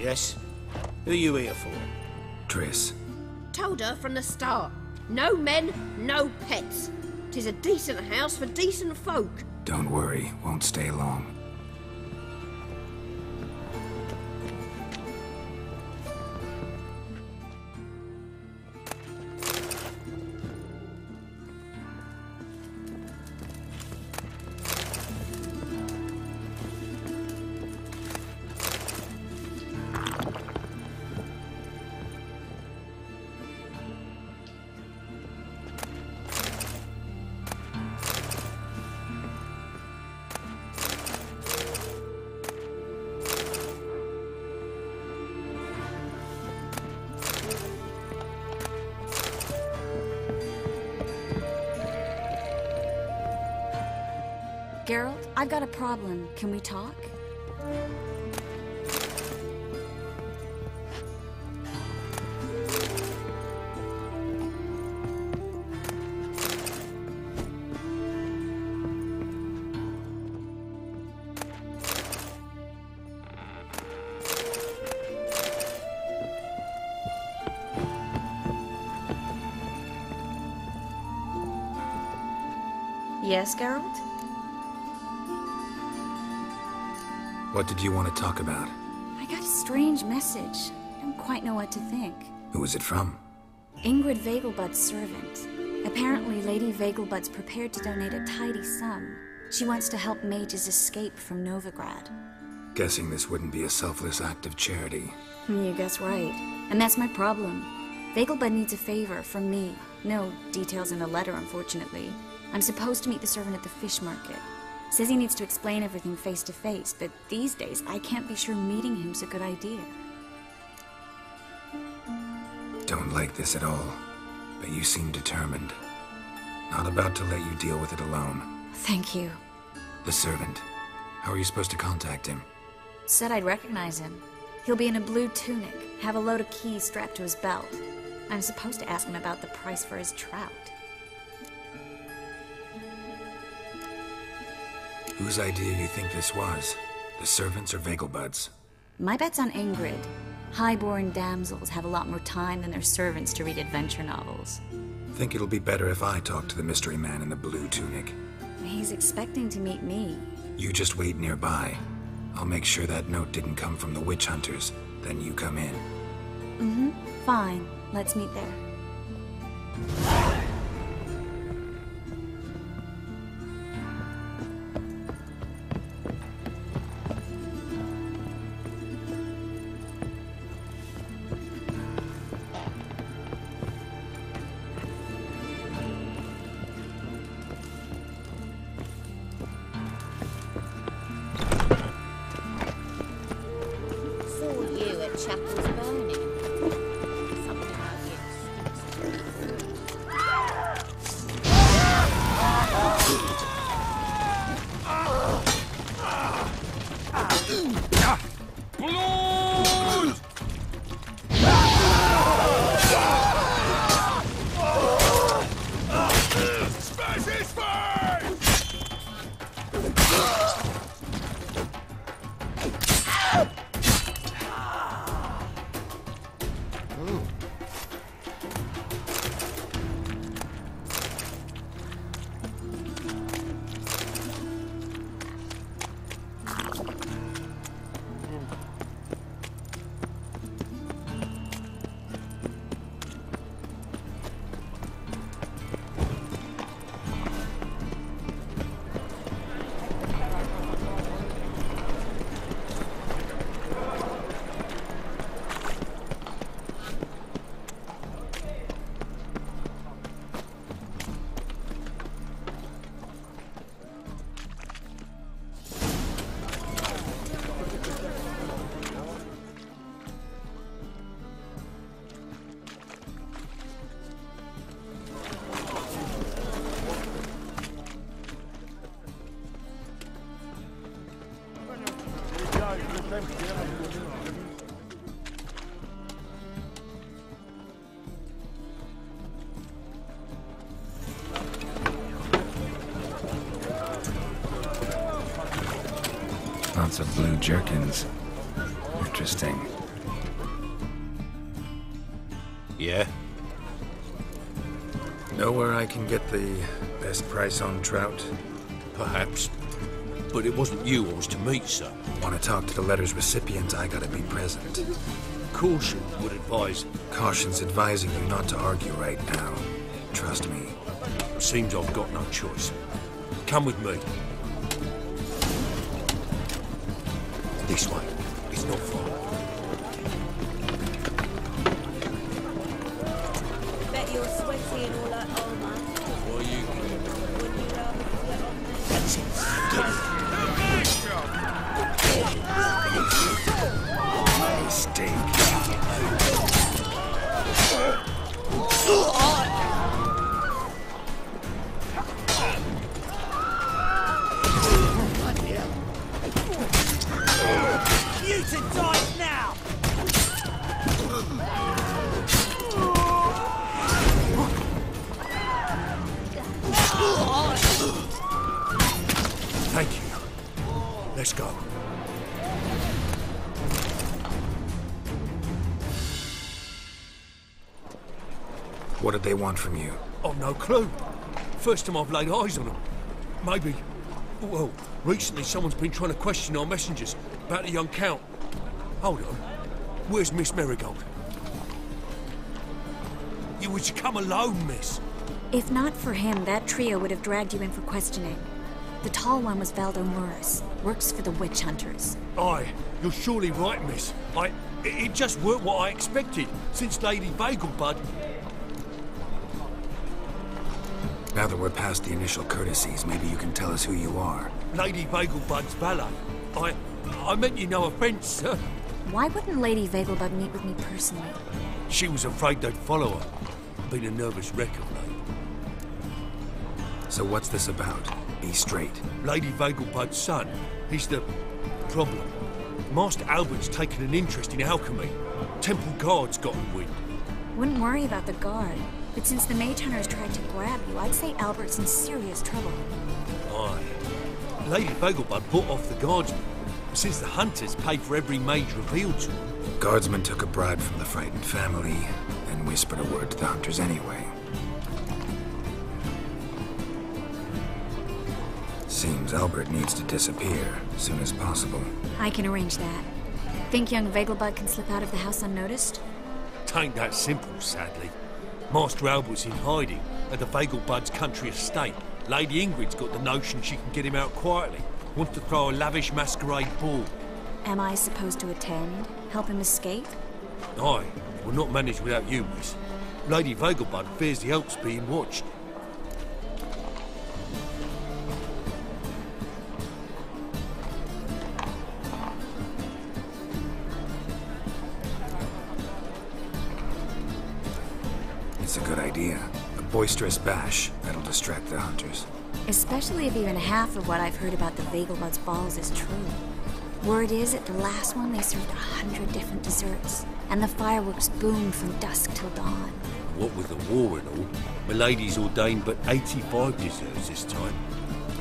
Yes? Who are you here for? Triss. Told her from the start. No men, no pets. 'Tis a decent house for decent folk. Don't worry, won't stay long. Geralt, I've got a problem. Can we talk? Yes, Geralt? What did you want to talk about? I got a strange message. I don't quite know what to think. Who was it from? Ingrid Vegelbud's servant. Apparently, Lady Vegelbud's prepared to donate a tidy sum. She wants to help mages escape from Novigrad. Guessing this wouldn't be a selfless act of charity. You guess right. And that's my problem. Vegelbud needs a favor from me. No details in the letter, unfortunately. I'm supposed to meet the servant at the fish market. Says he needs to explain everything face to face, but these days I can't be sure meeting him's a good idea. Don't like this at all, but you seem determined. Not about to let you deal with it alone. Thank you. The servant. How are you supposed to contact him? Said I'd recognize him. He'll be in a blue tunic, have a load of keys strapped to his belt. I'm supposed to ask him about the price for his trout. Whose idea you think this was? The servants or Vegelbud's? My bet's on Ingrid. High-born damsels have a lot more time than their servants to read adventure novels. Think it'll be better if I talk to the mystery man in the blue tunic. He's expecting to meet me. You just wait nearby. I'll make sure that note didn't come from the witch hunters. Then you come in. Mm-hmm. Fine. Let's meet there. Chapel's burning. Something about Blood! Smash his face! Lots of blue jerkins. Interesting. Yeah? Know where I can get the best price on trout? Perhaps. But it wasn't you I was to meet, sir. Want to talk to the letter's recipient, I gotta be present. Caution would advise. Caution's advising you not to argue right now. Trust me. Seems I've got no choice. Come with me. This way. It's not far. Bet you're sweaty and all that, old man. Why you... Wouldn't you rather sweat on me? That's it. Mistake. You to die now! Thank you. Let's go. What did they want from you? I've no clue. First time I've laid eyes on them. Maybe... Well, recently someone's been trying to question our messengers about the young Count. Hold on. Where's Miss Marigold? You were to come alone, miss. If not for him, that trio would have dragged you in for questioning. The tall one was Valdo Morris, works for the witch hunters. Aye, you're surely right, miss. It just weren't what I expected, since Lady Vegelbud... Now that we're past the initial courtesies, maybe you can tell us who you are. Lady Vegelbud's valet. I meant you no offence, sir. Why wouldn't Lady Vegelbud meet with me personally? She was afraid they'd follow her. Been a nervous wreck of late. So what's this about? Be straight. Lady Vegelbud's son, he's the problem. Master Albert's taken an interest in alchemy. Temple Guard's gotten wind. Wouldn't worry about the guard, but since the mage hunters tried to grab you, I'd say Albert's in serious trouble. Aye. Lady Vegelbud bought off the guardsmen, since the hunters paid for every mage revealed to them. Guardsmen took a bribe from the frightened family and whispered a word to the hunters anyway. Seems Albert needs to disappear as soon as possible. I can arrange that. Think young Vegelbud can slip out of the house unnoticed? Tain't that simple, sadly. Master Albert's in hiding at the Vegelbud's country estate. Lady Ingrid's got the notion she can get him out quietly. Wants to throw a lavish masquerade ball. Am I supposed to attend? Help him escape? Aye, we'll not manage without you, miss. Lady Vegelbud fears the Alps being watched. It's a good idea. A boisterous bash that'll distract the hunters. Especially if even half of what I've heard about the Vegelbud's balls is true. Word is, at the last one they served 100 different desserts, and the fireworks boomed from dusk till dawn. What with the war and all, Milady's ordained but 85 desserts this time.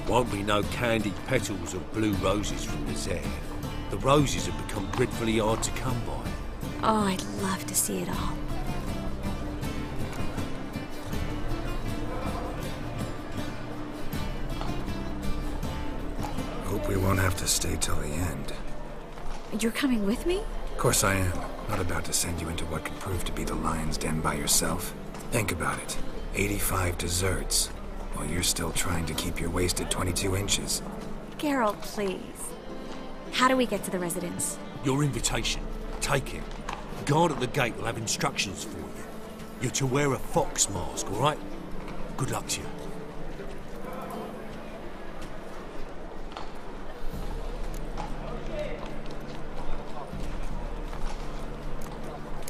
Won't be no candied petals or blue roses from the Zare. The roses have become dreadfully hard to come by. Oh, I'd love to see it all. Hope we won't have to stay till the end. You're coming with me? Of course I am. Not about to send you into what could prove to be the lion's den by yourself. Think about it. 85 desserts, while you're still trying to keep your waist at 22 inches. Geralt, please. How do we get to the residence? Your invitation. Take it. Guard at the gate will have instructions for you. You're to wear a fox mask, all right? Good luck to you.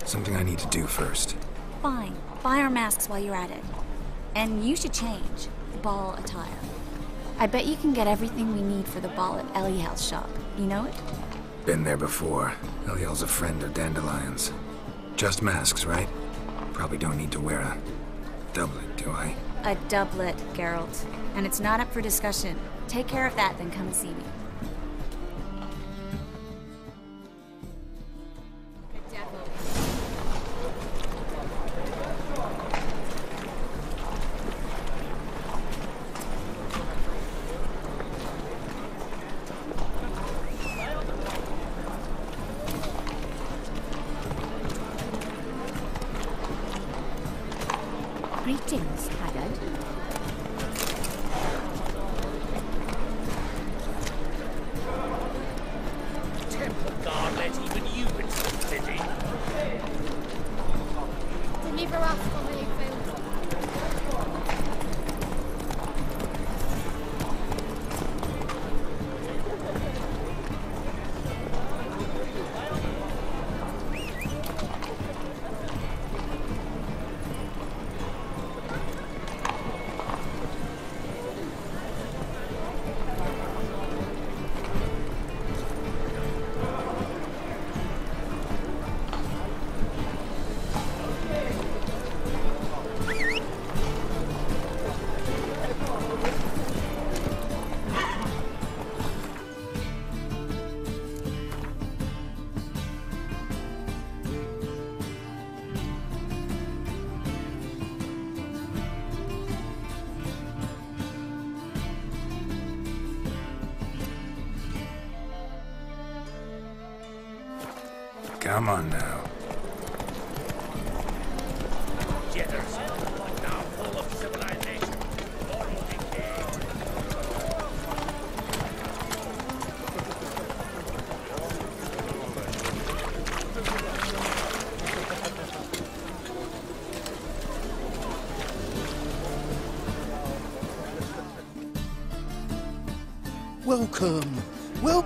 Something I need to do first. Fine. Buy our masks while you're at it. And you should change. Ball attire. I bet you can get everything we need for the ball at Eliel's shop. You know it? Been there before. Eliel's a friend of Dandelion's. Just masks, right? Probably don't need to wear a doublet, do I? A doublet, Geralt. And it's not up for discussion. Take care of that, then come see me. Greetings, Haggard. Temple Guard let even you into the city. Deliver us from the field. Come on now. Jitters, now full of civilization. Moral decay. Welcome. Well.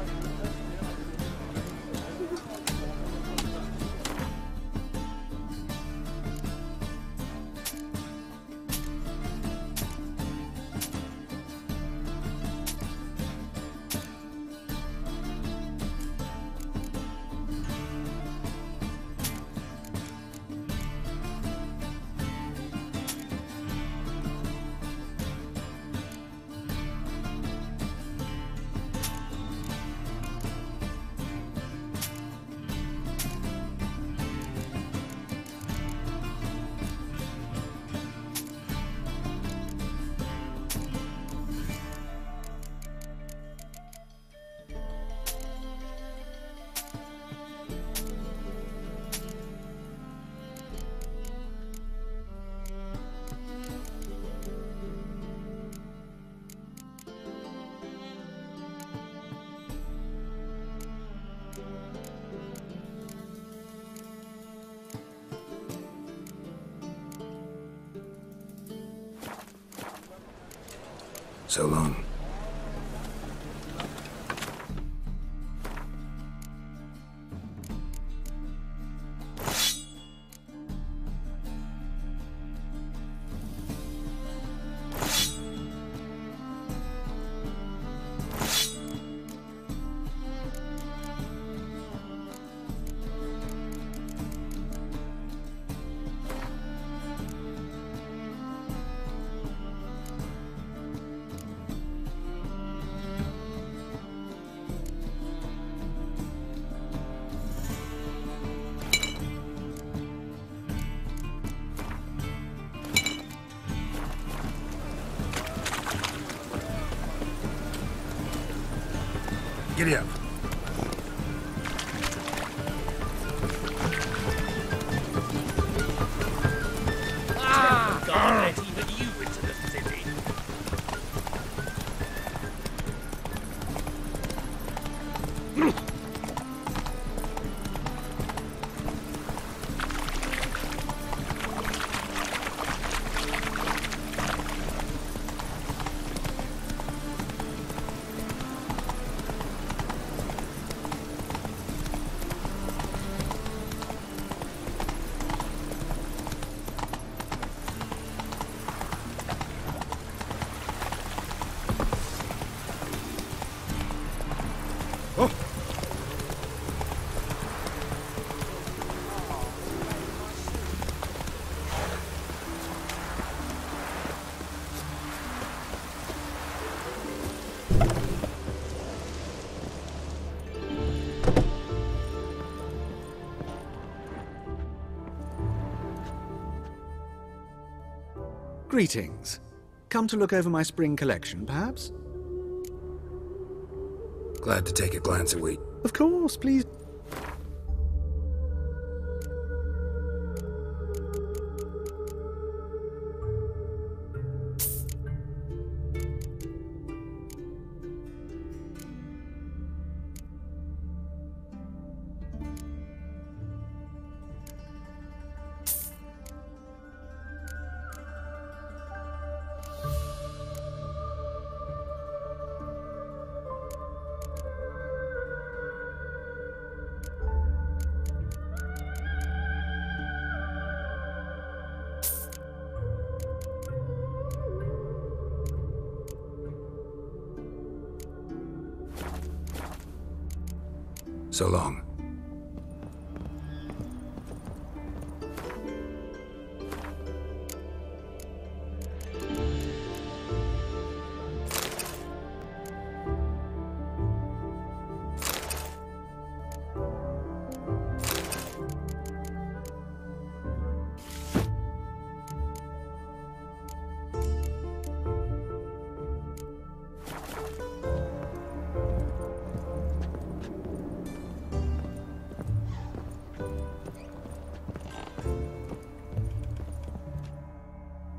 So long. Giddy up. God let even you into the city. Greetings. Come to look over my spring collection, perhaps? Glad to take a glance at Of course, please. So long.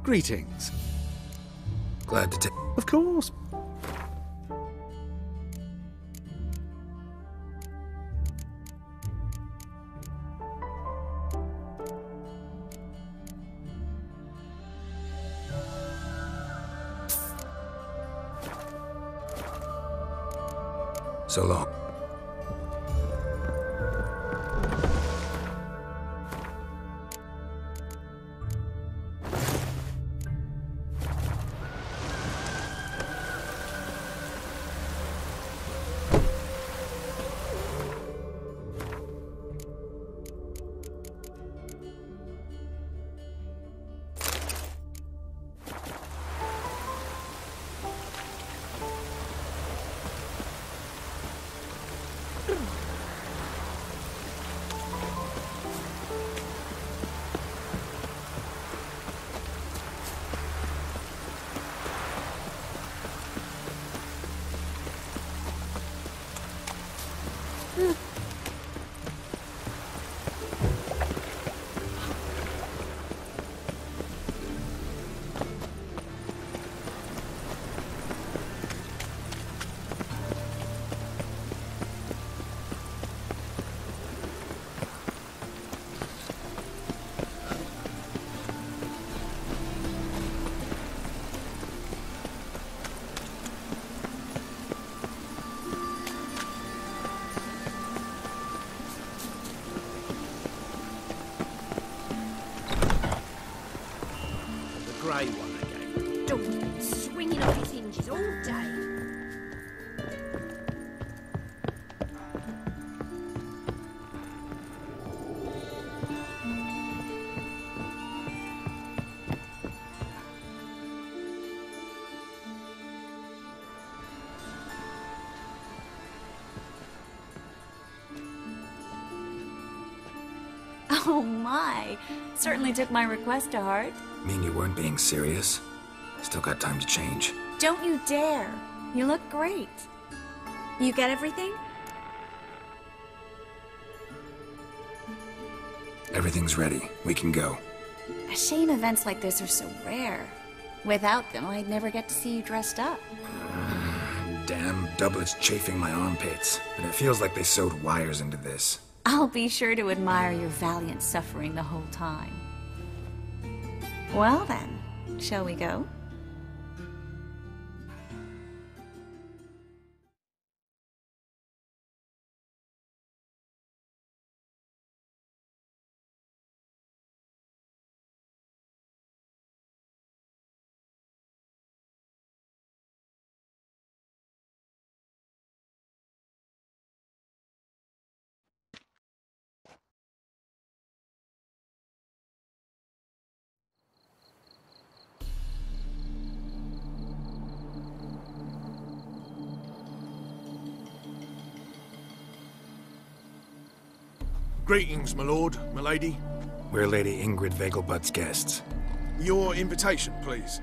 Greetings. Glad to take... Of course. So long. Grey one again. Door's been swinging off its hinges all day. Oh my! Certainly took my request to heart. Mean you weren't being serious? Still got time to change. Don't you dare! You look great. You get everything? Everything's ready. We can go. A shame events like this are so rare. Without them, I'd never get to see you dressed up. Damn doublets chafing my armpits. And it feels like they sewed wires into this. I'll be sure to admire your valiant suffering the whole time. Well then, shall we go? Greetings, my lord, my lady. We're Lady Ingrid Vegelbud's guests. Your invitation, please.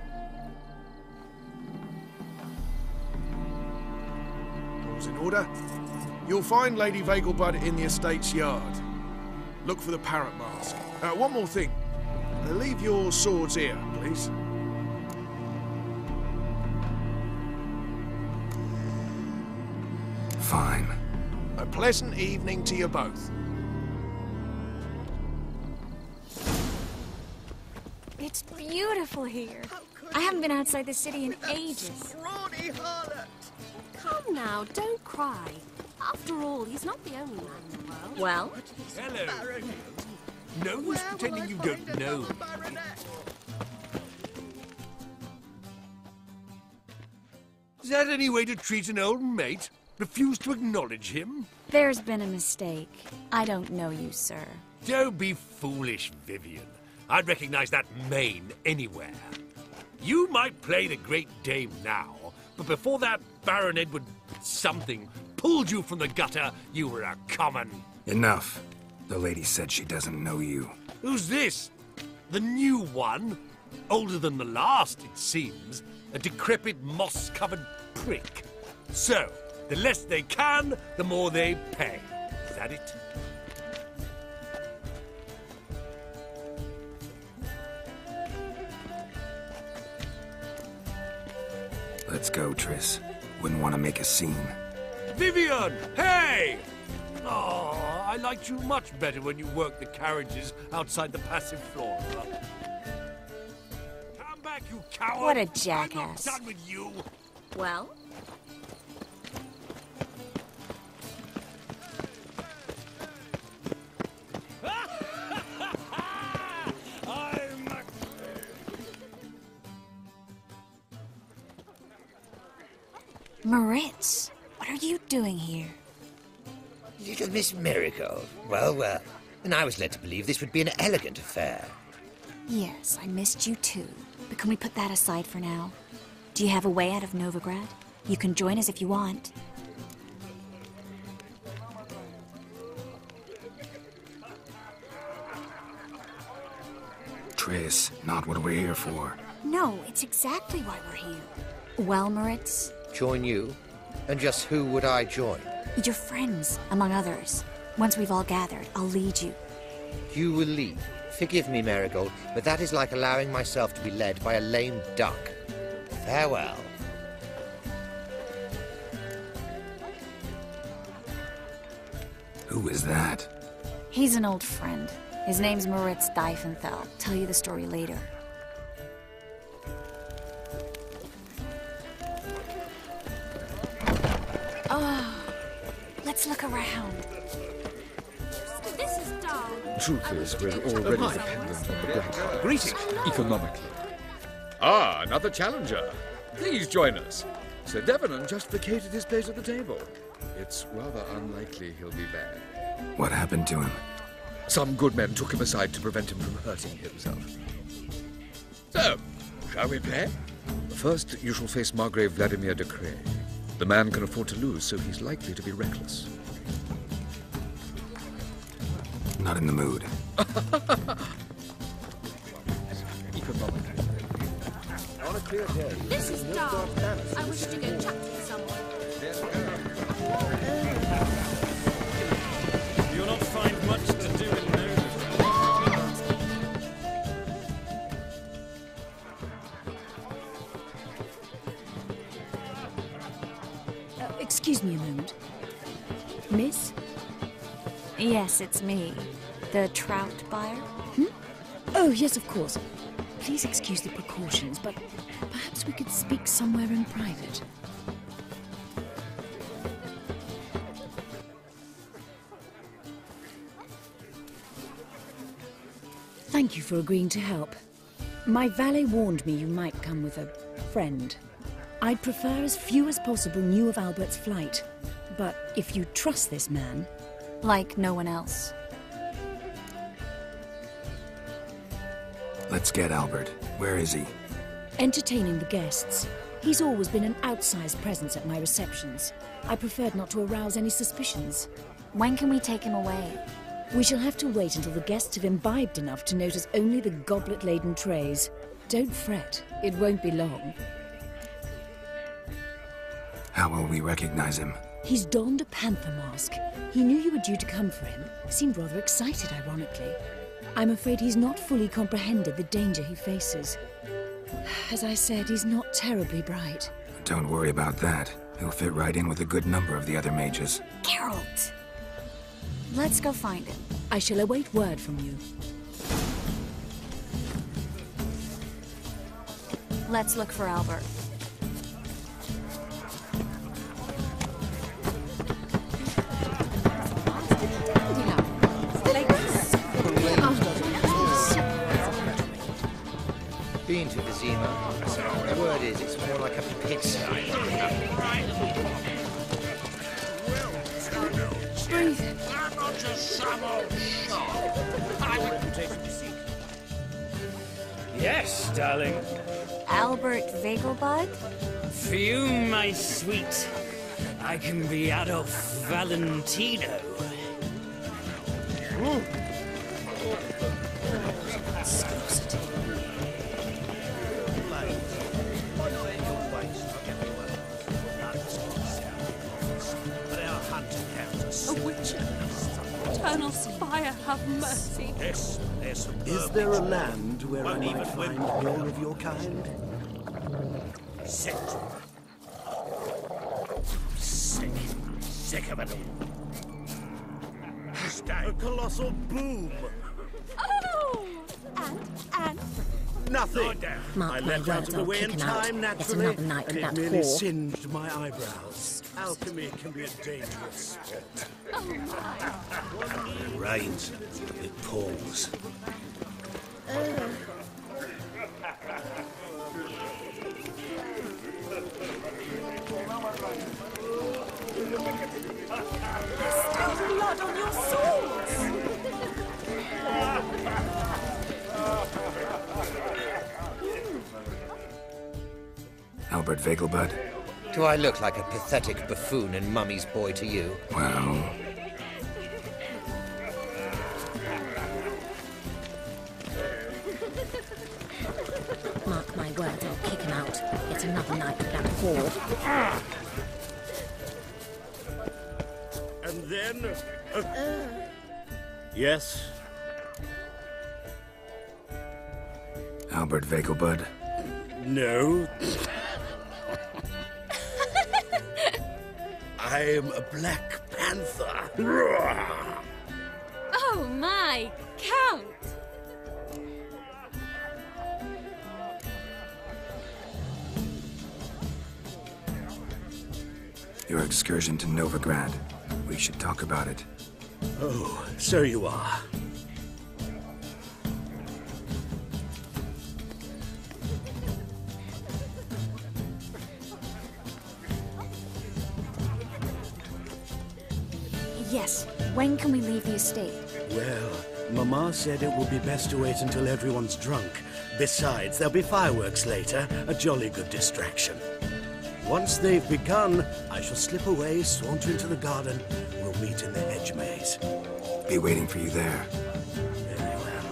All's in order. You'll find Lady Vegelbud in the estate's yard. Look for the parrot mask. One more thing. Leave your swords here, please. Fine. A pleasant evening to you both. It's beautiful here. I haven't been outside the city in ages. Come now, don't cry. After all, he's not the only man in the world. Well, Hello. No use pretending you don't know. Is that any way to treat an old mate? Refuse to acknowledge him? There's been a mistake. I don't know you, sir. Don't be foolish, Vivian. I'd recognize that mane anywhere. You might play the Great Dame now, but before that Baron Edward something pulled you from the gutter, you were a common... Enough. The lady said she doesn't know you. Who's this? The new one? Older than the last, it seems. A decrepit, moss-covered prick. So, the less they can, the more they pay. Is that it? Let's go, Triss. Wouldn't want to make a scene. Vivian! Hey! Oh, I liked you much better when you worked the carriages outside the passive floor. Come back, you coward! What a jackass. I'm not done with you! Well? Moritz, what are you doing here? Little Miss Marigold. Well, well. And I was led to believe this would be an elegant affair. Yes, I missed you too. But can we put that aside for now? Do you have a way out of Novigrad? You can join us if you want. Triss, not what we're here for. No, it's exactly why we're here. Well, Moritz? Join you? And just who would I join? Your friends, among others. Once we've all gathered, I'll lead you. You will lead. Forgive me, Marigold, but that is like allowing myself to be led by a lame duck. Farewell. Who is that? He's an old friend. His name's Moritz Diefenthal. Tell you the story later. Let's look around. This is dull. Truth is, we're already dependent on the Great. Greetings. Economically. Ah, another challenger. Please join us. Sir Devenant just vacated his place at the table. It's rather unlikely he'll be back. What happened to him? Some good men took him aside to prevent him from hurting himself. So, shall we play? First, you shall face Margrave Vladimir de Cray. The man can afford to lose, so he's likely to be reckless. Not in the mood. On a clear day. This is dull. I wish to go chat with someone. You'll not find much to do in Novigrad. Excuse me a moment. Miss? Yes, it's me. The trout buyer? Oh, yes, of course. Please excuse the precautions, but perhaps we could speak somewhere in private. Thank you for agreeing to help. My valet warned me you might come with a friend. I'd prefer as few as possible knew of Albert's flight. But if you trust this man... Like no one else. Let's get Albert. Where is he? Entertaining the guests. He's always been an outsized presence at my receptions. I preferred not to arouse any suspicions. When can we take him away? We shall have to wait until the guests have imbibed enough to notice only the goblet-laden trays. Don't fret. It won't be long. How will we recognize him? He's donned a panther mask. He knew you were due to come for him. Seemed rather excited, ironically. I'm afraid he's not fully comprehended the danger he faces. As I said, he's not terribly bright. Don't worry about that. He'll fit right in with a good number of the other mages. Geralt! Let's go find him. I shall await word from you. Let's look for Albert. Been to Vizima. The word is it's more like a pigsty. was a some old shot. Yes, darling. Albert Vegelbud? For you, my sweet, I can be Adolf Valentino. A witcher. Eternal Spire, have mercy. Is there a land where I might find more of your kind? Sick. Sick of it all. Stay. A colossal boom! Oh! And? Nothing! Mark I my left out words, of the I'll way kick in him out. time, It's naturally, another night and with it that merely whore. singed my eyebrows. Alchemy can be a dangerous sport. It rains. It pours. Blood on your swords! Albert Vegelbud? Do I look like a pathetic buffoon and Mummy's boy to you? Well... Mark my words, I'll kick him out. It's another night with that whore. And then... Yes? Albert Vegelbud? No. I am a Black Panther. Oh my, Count! Your excursion to Novigrad. We should talk about it. Oh, so you are. Yes. When can we leave the estate? Well, Mama said it would be best to wait until everyone's drunk. Besides, there'll be fireworks later, a jolly good distraction. Once they've begun, I shall slip away, saunter into the garden. We'll meet in the hedge maze. Be waiting for you there. Very well.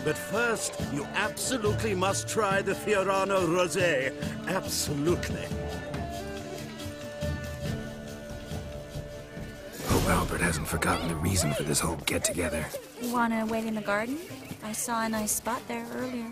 But first, you absolutely must try the Fiorano Rosé. Absolutely. Hope Albert hasn't forgotten the reason for this whole get-together. You wanna wait in the garden? I saw a nice spot there earlier.